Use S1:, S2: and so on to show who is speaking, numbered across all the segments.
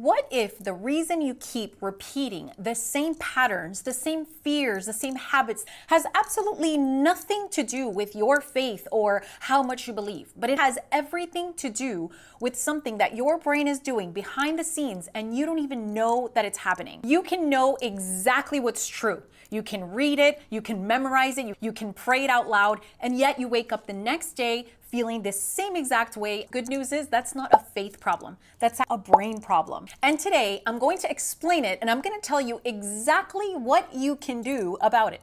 S1: What if the reason you keep repeating the same patterns, the same fears, the same habits has absolutely nothing to do with your faith or how much you believe, but it has everything to do with something that your brain is doing behind the scenes and you don't even know that it's happening? You can know exactly what's true. You can read it, you can memorize it, you can pray it out loud, and yet you wake up the next day feeling the same exact way. Good news is that's not a faith problem. That's a brain problem. And today I'm going to explain it and I'm going to tell you exactly what you can do about it.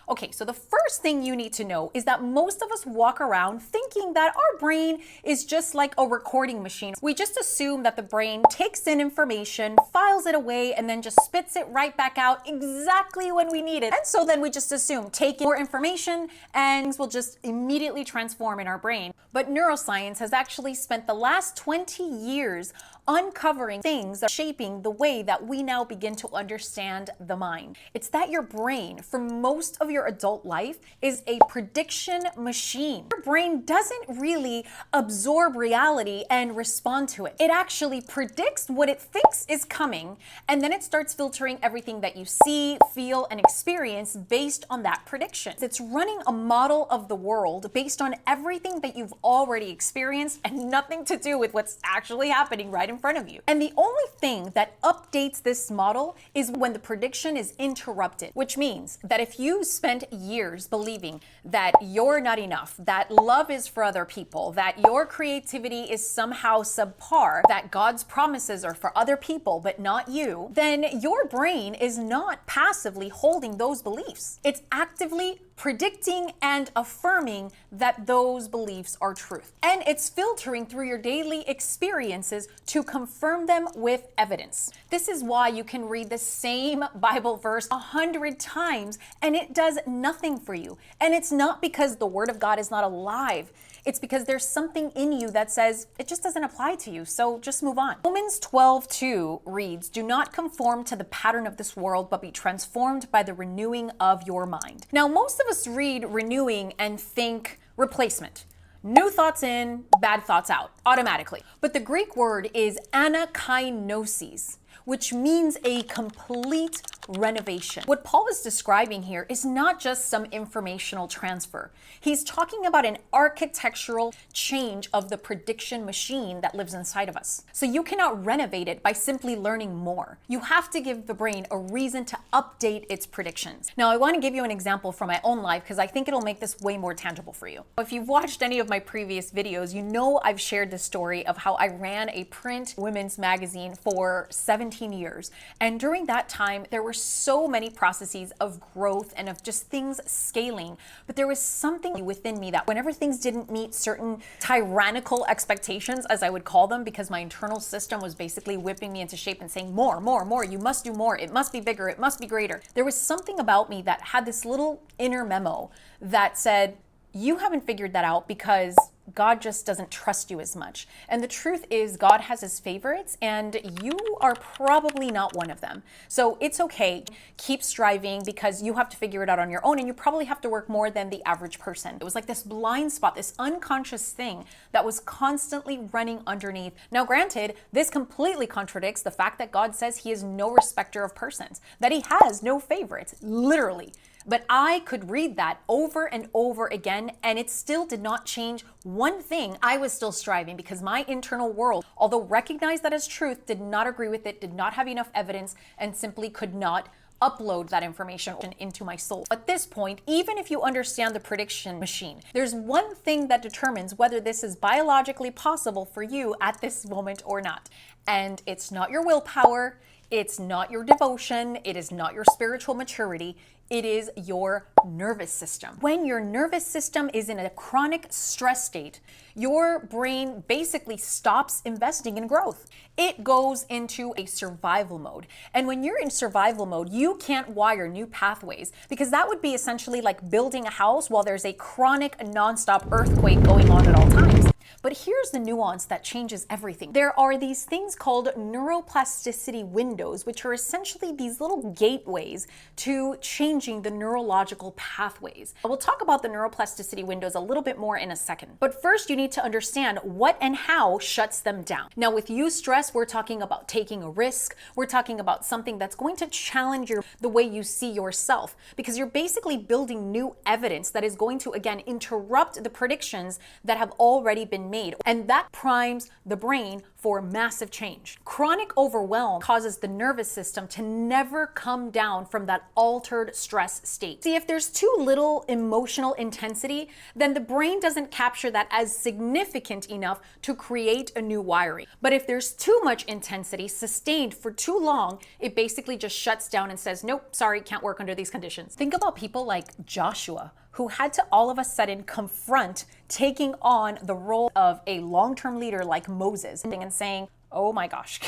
S1: Okay, so the first thing you need to know is that most of us walk around thinking that our brain is just like a recording machine. We just assume that the brain takes in information, files it away, and then just spits it right back out exactly when we need it. And so then we just assume taking more information and things will just immediately transform in our brain. But neuroscience has actually spent the last 20 years uncovering things that are shaping the way that we now begin to understand the mind. It's that your brain, for most of your adult life, is a prediction machine. Your brain doesn't really absorb reality and respond to it. It actually predicts what it thinks is coming, and then it starts filtering everything that you see, feel, and experience based on that prediction. It's running a model of the world based on everything that you've already experienced and nothing to do with what's actually happening right in front of you. And the only thing that updates this model is when the prediction is interrupted, which means that if you spent years believing that you're not enough, that love is for other people, that your creativity is somehow subpar, that God's promises are for other people but not you, then your brain is not passively holding those beliefs. It's actively predicting and affirming that those beliefs are truth. And it's filtering through your daily experiences to confirm them with evidence. This is why you can read the same Bible verse 100 times and it does nothing for you. And it's not because the Word of God is not alive. It's because there's something in you that says it just doesn't apply to you, so just move on. Romans 12:2 reads, "Do not conform to the pattern of this world, but be transformed by the renewing of your mind." Now, most of us read renewing and think replacement. New thoughts in, bad thoughts out, automatically. But the Greek word is anakainosis, which means a complete renovation. What Paul is describing here is not just some informational transfer. He's talking about an architectural change of the prediction machine that lives inside of us. So you cannot renovate it by simply learning more. You have to give the brain a reason to update its predictions. Now, I want to give you an example from my own life because I think it'll make this way more tangible for you. If you've watched any of my previous videos, you know I've shared the story of how I ran a print women's magazine for 17 years. And during that time, there were so many processes of growth and of just things scaling. But there was something within me that whenever things didn't meet certain tyrannical expectations, as I would call them, because my internal system was basically whipping me into shape and saying, more, you must do more, it must be bigger, it must be greater. There was something about me that had this little inner memo that said, you haven't figured that out because God just doesn't trust you as much. And the truth is God has his favorites and you are probably not one of them. So it's okay. Keep striving because you have to figure it out on your own and you probably have to work more than the average person. It was like this blind spot, this unconscious thing that was constantly running underneath. Now, granted, this completely contradicts the fact that God says he is no respecter of persons, that he has no favorites, literally. But I could read that over and over again, and it still did not change one thing. I was still striving because my internal world, although recognized that as truth, did not agree with it, did not have enough evidence, and simply could not upload that information into my soul. At this point, even if you understand the prediction machine, there's one thing that determines whether this is biologically possible for you at this moment or not. And it's not your willpower, it's not your devotion, it is not your spiritual maturity, it is your nervous system. When your nervous system is in a chronic stress state, your brain basically stops investing in growth. It goes into a survival mode. And when you're in survival mode, you can't wire new pathways because that would be essentially like building a house while there's a chronic nonstop earthquake going on at all times. But here's the nuance that changes everything. There are these things called neuroplasticity windows, which are essentially these little gateways to changing the neurological pathways. We'll talk about the neuroplasticity windows a little bit more in a second. But first, you need to understand what and how shuts them down. Now, with eustress, we're talking about taking a risk. We're talking about something that's going to challenge the way you see yourself, because you're basically building new evidence that is going to, again, interrupt the predictions that have already been made. And that primes the brain for massive change. Chronic overwhelm causes the nervous system to never come down from that altered stress state. See, if there's too little emotional intensity, then the brain doesn't capture that as significant enough to create a new wiring. But if there's too much intensity sustained for too long, it basically just shuts down and says, nope, sorry, can't work under these conditions. Think about people like Joshua, who had to all of a sudden confront taking on the role of a long-term leader like Moses and saying, oh my gosh,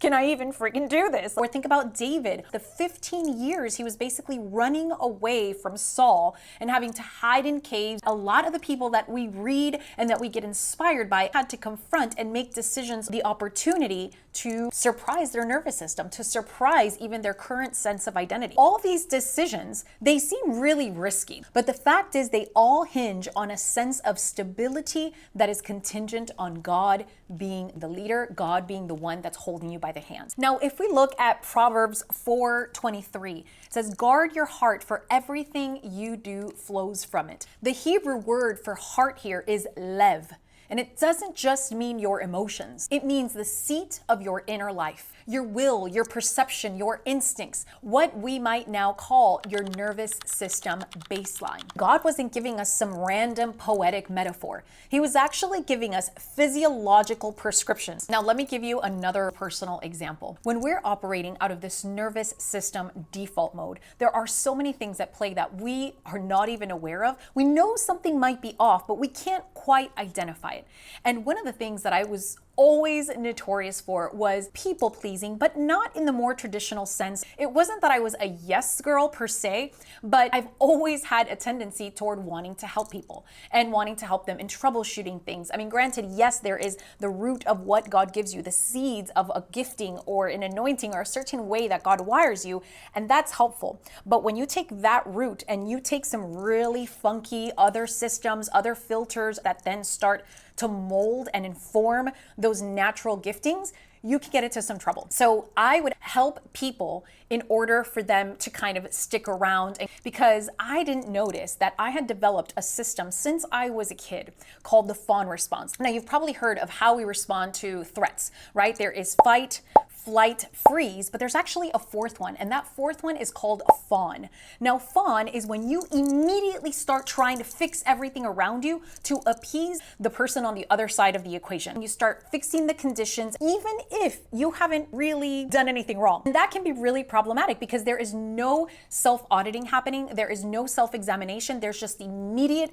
S1: can I even freaking do this? Or think about David. The 15 years he was basically running away from Saul and having to hide in caves. A lot of the people that we read and that we get inspired by had to confront and make decisions, the opportunity to surprise their nervous system, to surprise even their current sense of identity. All these decisions, they seem really risky, but the fact is they all hinge on a sense of stability that is contingent on God being the leader, God being the one that's holding you by the hands. Now, if we look at Proverbs 4:23, it says, guard your heart, for everything you do flows from it. The Hebrew word for heart here is lev. And it doesn't just mean your emotions. It means the seat of your inner life, your will, your perception, your instincts, what we might now call your nervous system baseline. God wasn't giving us some random poetic metaphor. He was actually giving us physiological prescriptions. Now, let me give you another personal example. When we're operating out of this nervous system default mode, there are so many things at play that we are not even aware of. We know something might be off, but we can't quite identify it. And one of the things that I was always notorious for was people pleasing, but not in the more traditional sense. It wasn't that I was a yes girl per se, but I've always had a tendency toward wanting to help people and wanting to help them in troubleshooting things. I mean, granted, yes, there is the root of what God gives you, the seeds of a gifting or an anointing or a certain way that God wires you, and that's helpful. But when you take that root and you take some really funky other systems, other filters that then start to mold and inform those natural giftings, you can get into some trouble. So I would help people in order for them to kind of stick around, because I didn't notice that I had developed a system since I was a kid called the fawn response. Now, you've probably heard of how we respond to threats, right? There is fight, flight, freeze, but there's actually a fourth one, and that fourth one is called a fawn. Now, fawn is when you immediately start trying to fix everything around you to appease the person on the other side of the equation. You start fixing the conditions, even if you haven't really done anything wrong. And that can be really problematic because there is no self-auditing happening. There is no self-examination. There's just immediate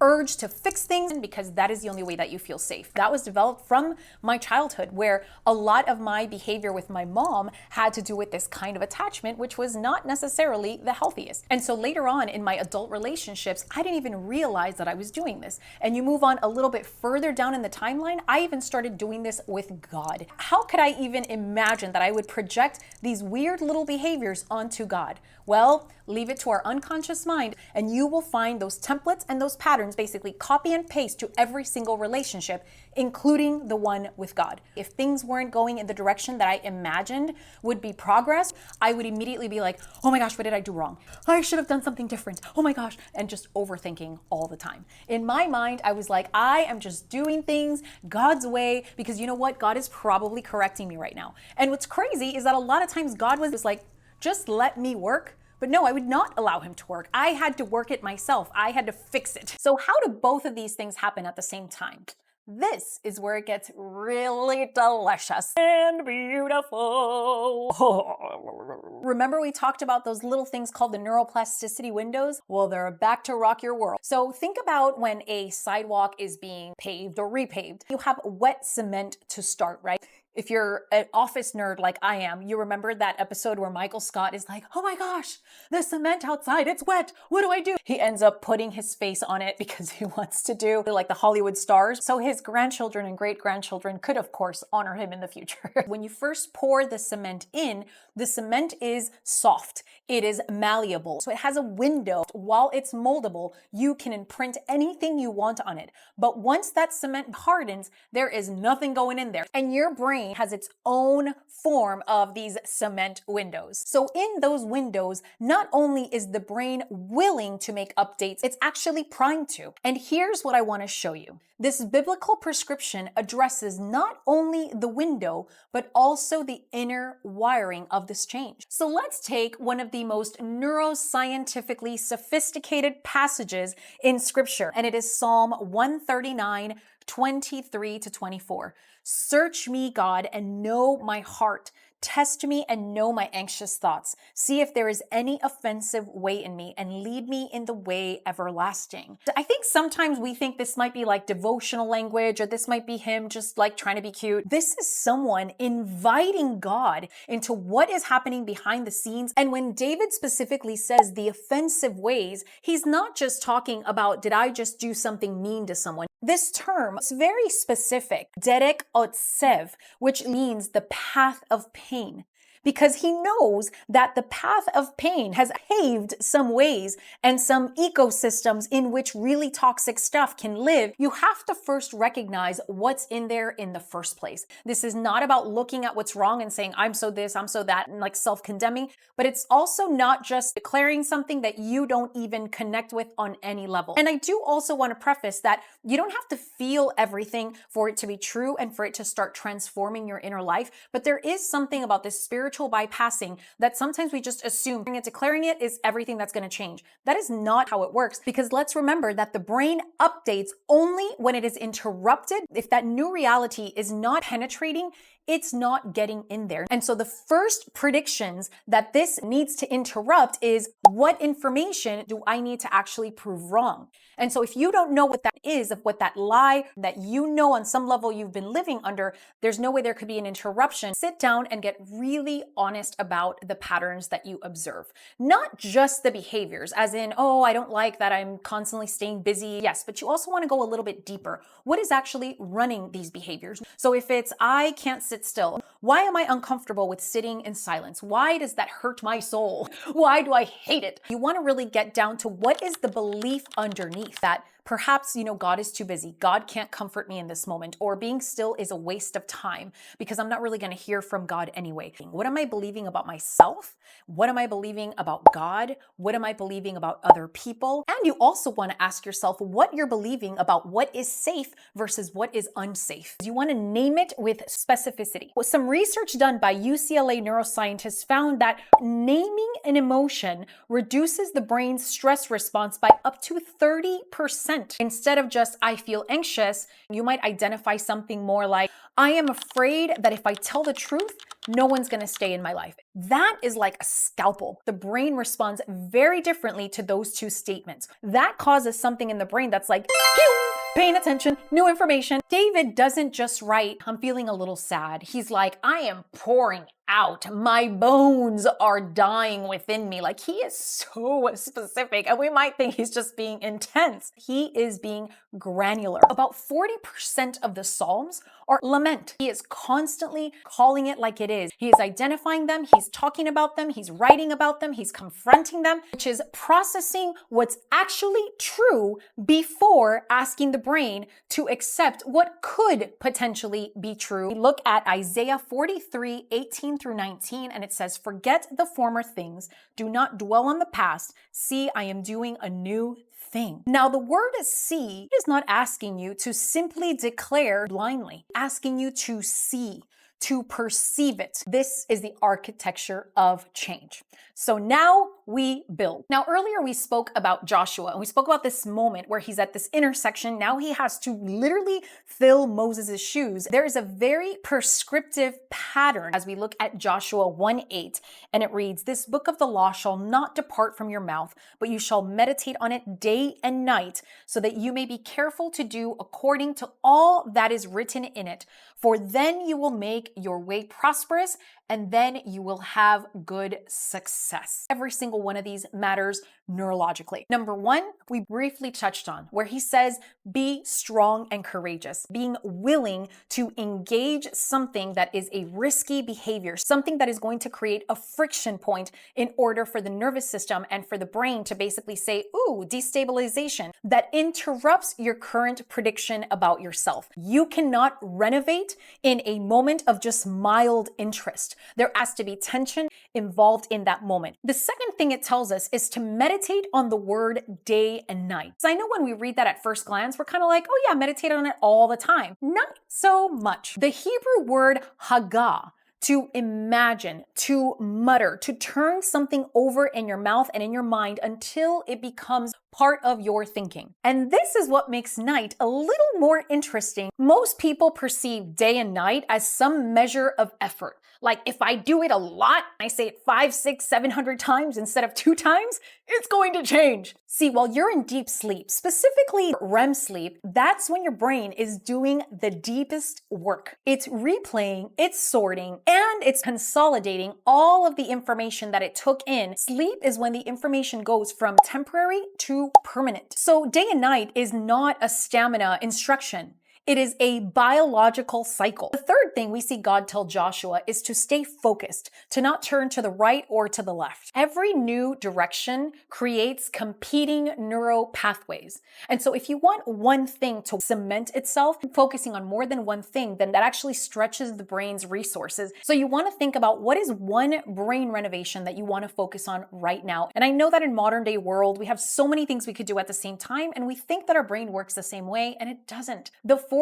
S1: urge to fix things because that is the only way that you feel safe. That was developed from my childhood, where a lot of my behavior with my mom had to do with this kind of attachment, which was not necessarily the healthiest. And so later on in my adult relationships, I didn't even realize that I was doing this. And you move on a little bit further down in the timeline, I even started doing this with God. How could I even imagine that I would project these weird little behaviors onto God? Well, leave it to our unconscious mind, and you will find those templates and those patterns basically copy and paste to every single relationship, including the one with God. If things weren't going in the direction that I imagined would be progress, I would immediately be like, oh my gosh, what did I do wrong? I should have done something different. Oh my gosh. And just overthinking all the time. In my mind, I was like, I am just doing things God's way because you know what? God is probably correcting me right now. And what's crazy is that a lot of times God was just like, just let me work. But no, I would not allow him to work. I had to work it myself. I had to fix it. So how do both of these things happen at the same time? This is where it gets really delicious and beautiful. Remember we talked about those little things called the neuroplasticity windows? Well, they're back to rock your world. So think about when a sidewalk is being paved or repaved. You have wet cement to start, right? If you're an office nerd like I am, you remember that episode where Michael Scott is like, oh my gosh, the cement outside, it's wet. What do I do? He ends up putting his face on it because he wants to do like the Hollywood stars. So his grandchildren and great-grandchildren could, of course, honor him in the future. When you first pour the cement in, the cement is soft. It is malleable. So it has a window. While it's moldable, you can imprint anything you want on it. But once that cement hardens, there is nothing going in there. And your brain has its own form of these cement windows. So in those windows, not only is the brain willing to make updates, it's actually primed to. And here's what I want to show you. This biblical prescription addresses not only the window, but also the inner wiring of this change. So let's take one of the most neuroscientifically sophisticated passages in scripture, and it is Psalm 139, 23 to 24. Search me, God, and know my heart. Test me and know my anxious thoughts. See if there is any offensive way in me and lead me in the way everlasting. I think sometimes we think this might be like devotional language, or this might be him just like trying to be cute. This is someone inviting God into what is happening behind the scenes. And when David specifically says the offensive ways, he's not just talking about, did I just do something mean to someone? This term is very specific, derek otsev, which means the path of pain. Because he knows that the path of pain has paved some ways and some ecosystems in which really toxic stuff can live. You have to first recognize what's in there in the first place. This is not about looking at what's wrong and saying, I'm so this, I'm so that, and like self-condemning, but it's also not just declaring something that you don't even connect with on any level. And I do also want to preface that you don't have to feel everything for it to be true and for it to start transforming your inner life, but there is something about this spiritual bypassing that sometimes we just assume declaring it is everything that's going to change. That is not how it works, because let's remember that the brain updates only when it is interrupted. If that new reality is not penetrating, it's not getting in there. And so the first predictions that this needs to interrupt is, what information do I need to actually prove wrong? And so if you don't know what that is, of what that lie that you know on some level you've been living under, there's no way there could be an interruption. Sit down and get really honest about the patterns that you observe. Not just the behaviors, as in, oh, I don't like that I'm constantly staying busy. Yes, but you also want to go a little bit deeper. What is actually running these behaviors? So if it's, I can't sit still, why am I uncomfortable with sitting in silence? Why does that hurt my soul? Why do I hate it? You want to really get down to what is the belief underneath that. Perhaps, God is too busy. God can't comfort me in this moment, or being still is a waste of time because I'm not really going to hear from God anyway. What am I believing about myself? What am I believing about God? What am I believing about other people? And you also want to ask yourself what you're believing about what is safe versus what is unsafe. You want to name it with specificity. Some research done by UCLA neuroscientists found that naming an emotion reduces the brain's stress response by up to 30%. Instead of just, I feel anxious, you might identify something more like, I am afraid that if I tell the truth, no one's going to stay in my life. That is like a scalpel. The brain responds very differently to those two statements. That causes something in the brain that's like, pew, paying attention, new information. David doesn't just write, I'm feeling a little sad. He's like, I am pouring out. My bones are dying within me. Like, he is so specific, and we might think he's just being intense. He is being granular. About 40% of the Psalms are lament. He is constantly calling it like it is. He is identifying them. He's talking about them. He's writing about them. He's confronting them, which is processing what's actually true before asking the brain to accept what could potentially be true. We look at Isaiah 43, 18 through 19, and it says, forget the former things. Do not dwell on the past. See, I am doing a new thing. Now, the word see is not asking you to simply declare blindly, asking you to see, to perceive it. This is the architecture of change. So now we build. Now, earlier we spoke about Joshua, and we spoke about this moment where he's at this intersection. Now he has to literally fill Moses' shoes. There is a very prescriptive pattern as we look at Joshua 1:8, and it reads, this book of the law shall not depart from your mouth, but you shall meditate on it day and night, so that you may be careful to do according to all that is written in it. For then you will make your way prosperous, and then you will have good success. Every single one of these matters neurologically. Number one, we briefly touched on, where he says, be strong and courageous, being willing to engage something that is a risky behavior, something that is going to create a friction point in order for the nervous system and for the brain to basically say, ooh, destabilization, that interrupts your current prediction about yourself. You cannot renovate in a moment of just mild interest. There has to be tension involved in that moment. The second thing it tells us is to meditate on the word day and night. So I know when we read that at first glance, we're kind of like, oh yeah, meditate on it all the time. Not so much. The Hebrew word hagah, to imagine, to mutter, to turn something over in your mouth and in your mind until it becomes part of your thinking. And this is what makes night a little more interesting. Most people perceive day and night as some measure of effort. Like if I do it a lot, I say it 5, 6, 700 times instead of 2 times, it's going to change. See, while you're in deep sleep, specifically REM sleep, that's when your brain is doing the deepest work. It's replaying, it's sorting, and it's consolidating all of the information that it took in. Sleep is when the information goes from temporary to permanent. So day and night is not a stamina instruction. It is a biological cycle. The third thing we see God tell Joshua is to stay focused, to not turn to the right or to the left. Every new direction creates competing neural pathways. And so if you want one thing to cement itself, focusing on more than one thing, then that actually stretches the brain's resources. So you want to think about what is one brain renovation that you want to focus on right now. And I know that in modern day world, we have so many things we could do at the same time, and we think that our brain works the same way, and it doesn't. The fourth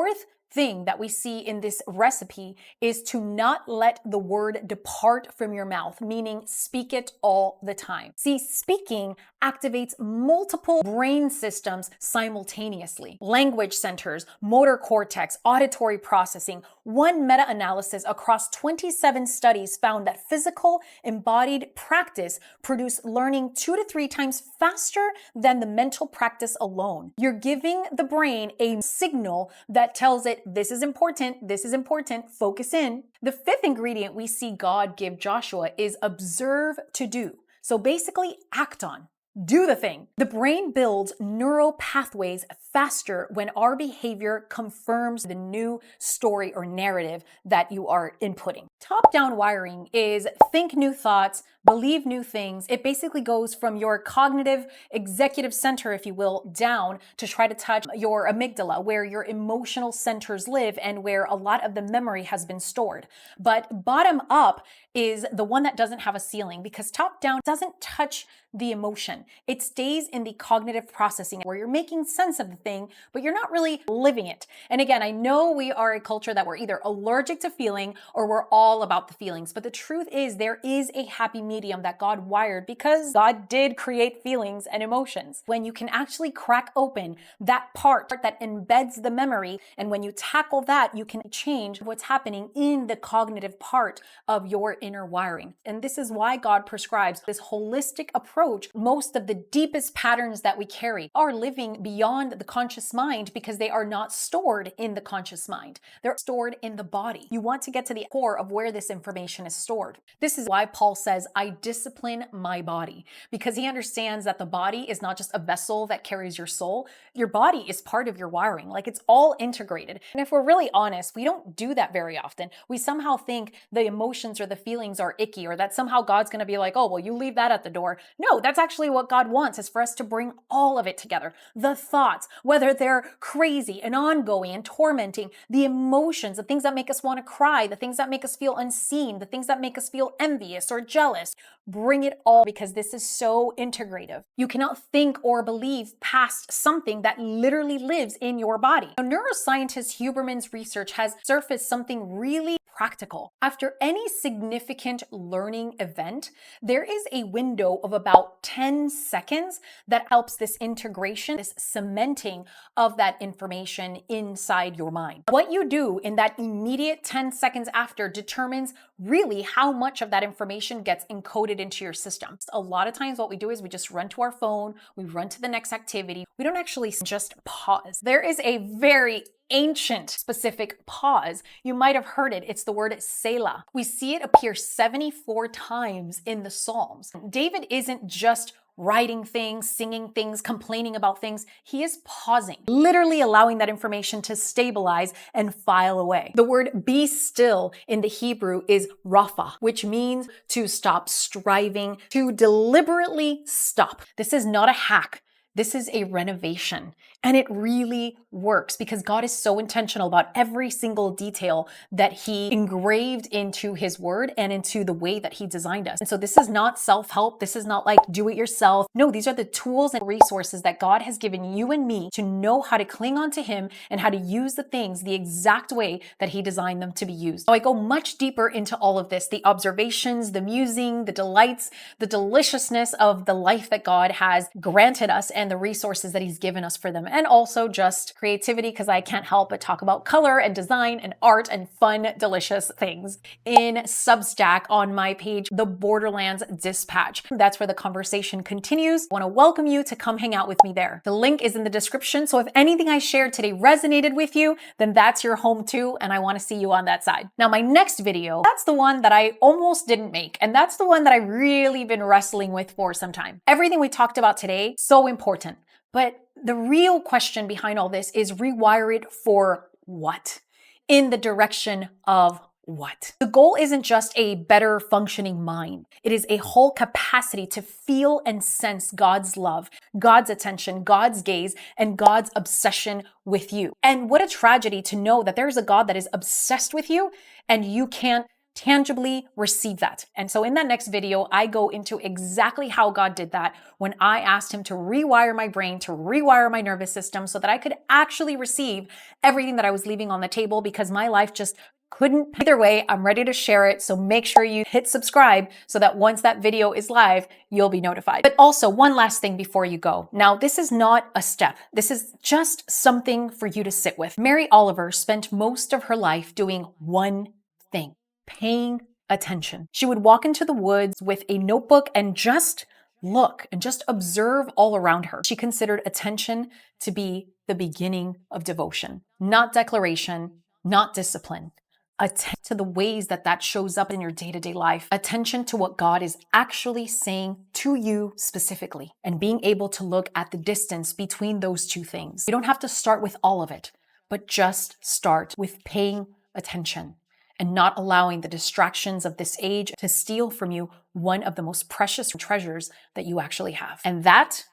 S1: thing that we see in this recipe is to not let the word depart from your mouth, meaning speak it all the time. See, speaking activates multiple brain systems simultaneously. Language centers, motor cortex, auditory processing. One meta-analysis across 27 studies found that physical embodied practice produced learning 2 to 3 times faster than the mental practice alone. You're giving the brain a signal that tells it, this is important, focus in. The fifth ingredient we see God give Joshua is observe to do. So basically act on. Do the thing. The brain builds neural pathways faster when our behavior confirms the new story or narrative that you are inputting. Top-down wiring is think new thoughts, believe new things. It basically goes from your cognitive executive center, if you will, down to try to touch your amygdala, where your emotional centers live and where a lot of the memory has been stored. But bottom up is the one that doesn't have a ceiling, because top down doesn't touch the emotion. It stays in the cognitive processing where you're making sense of the thing, but you're not really living it. And again, I know we are a culture that we're either allergic to feeling or we're all about the feelings. But the truth is there is a happy medium that God wired, because God did create feelings and emotions. When you can actually crack open that part that embeds the memory, and when you tackle that, you can change what's happening in the cognitive part of your inner wiring. And this is why God prescribes this holistic approach. Most of the deepest patterns that we carry are living beyond the conscious mind because they are not stored in the conscious mind. They're stored in the body. You want to get to the core of where this information is stored. This is why Paul says, I discipline my body, because he understands that the body is not just a vessel that carries your soul. Your body is part of your wiring. Like, it's all integrated. And if we're really honest, we don't do that very often. We somehow think the emotions or the feelings are icky, or that somehow God's going to be like, oh, well, you leave that at the door. No, that's actually what God wants, is for us to bring all of it together. The thoughts, whether they're crazy and ongoing and tormenting, the emotions, the things that make us want to cry, the things that make us feel unseen, the things that make us feel envious or jealous, bring it all, because this is so integrative. You cannot think or believe past something that literally lives in your body. Now, neuroscientist Huberman's research has surfaced something really practical. After any significant learning event, there is a window of about 10 seconds that helps this integration, this cementing of that information inside your mind. What you do in that immediate 10 seconds after determines really how much of that information gets encoded into your system. A lot of times what we do is we just run to our phone, we run to the next activity. We don't actually just pause. There is a very ancient specific pause. You might have heard it. It's the word Selah. We see it appear 74 times in the Psalms. David isn't just writing things, singing things, complaining about things. He is pausing, literally allowing that information to stabilize and file away. The word be still in the Hebrew is rapha, which means to stop striving, to deliberately stop. This is not a hack. This is a renovation, and it really works because God is so intentional about every single detail that he engraved into his word and into the way that he designed us. And so this is not self-help. This is not like do it yourself. No, these are the tools and resources that God has given you and me to know how to cling on to him and how to use the things the exact way that he designed them to be used. So I go much deeper into all of this, the observations, the musing, the delights, the deliciousness of the life that God has granted us and the resources that he's given us for them. And also just creativity, because I can't help but talk about color and design and art and fun, delicious things. In Substack on my page, the Borderlands Dispatch. That's where the conversation continues. I want to welcome you to come hang out with me there. The link is in the description. So if anything I shared today resonated with you, then that's your home too. And I want to see you on that side. Now, my next video, that's the one that I almost didn't make. And that's the one that I've really been wrestling with for some time. Everything we talked about today, so important. But the real question behind all this is rewire it for what? In the direction of what? The goal isn't just a better functioning mind. It is a whole capacity to feel and sense God's love, God's attention, God's gaze, and God's obsession with you. And what a tragedy to know that there's a God that is obsessed with you and you can't tangibly receive that. And so in that next video, I go into exactly how God did that when I asked him to rewire my brain, to rewire my nervous system so that I could actually receive everything that I was leaving on the table because my life just couldn't. Either way, I'm ready to share it. So make sure you hit subscribe so that once that video is live, you'll be notified. But also one last thing before you go. Now, this is not a step. This is just something for you to sit with. Mary Oliver spent most of her life doing one thing: paying attention. She would walk into the woods with a notebook and just look and just observe all around her. She considered attention to be the beginning of devotion, not declaration, not discipline. Attention to the ways that that shows up in your day-to-day life. Attention to what God is actually saying to you specifically, and being able to look at the distance between those two things. You don't have to start with all of it, but just start with paying attention and not allowing the distractions of this age to steal from you one of the most precious treasures that you actually have. And that,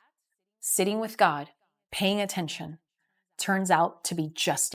S1: sitting with God, paying attention, turns out to be just